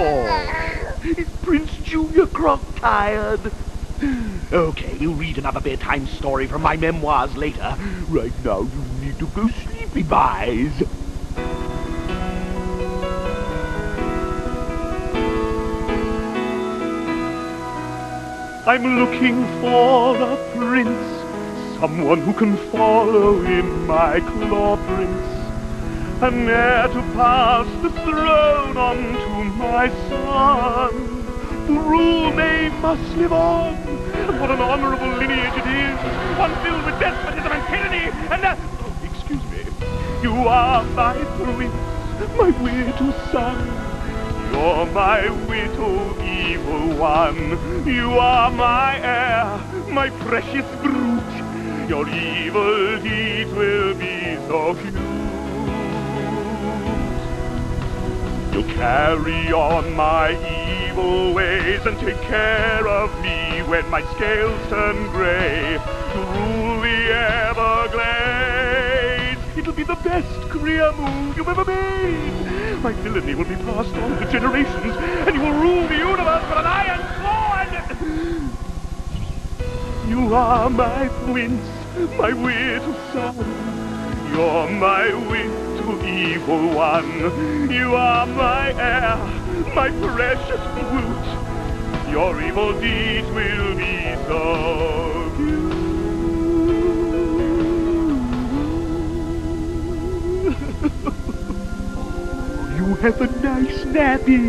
Oh, is Prince Junior Croc tired? Okay, we'll read another bedtime story from my memoirs later. Right now, you need to go sleepy, boys. I'm looking for a prince, someone who can follow in my claw prints, an heir to pass the throne on to my son. The rule name must live on, and what an honorable lineage it is, one filled with despotism and tyranny, and oh, excuse me. You are my prince, my little son. You're my little evil one. You are my heir, my precious brute. Your evil deeds will be so huge. You'll carry on my evil ways and take care of me when my scales turn grey. To rule the Everglades, it'll be the best career move you've ever made. My villainy will be passed on to generations, and you will rule the universe with an iron sword! You are my prince, my little son. You're my little evil one. You are my heir, my precious brute. Your evil deeds will be so few. You have a nice nappy.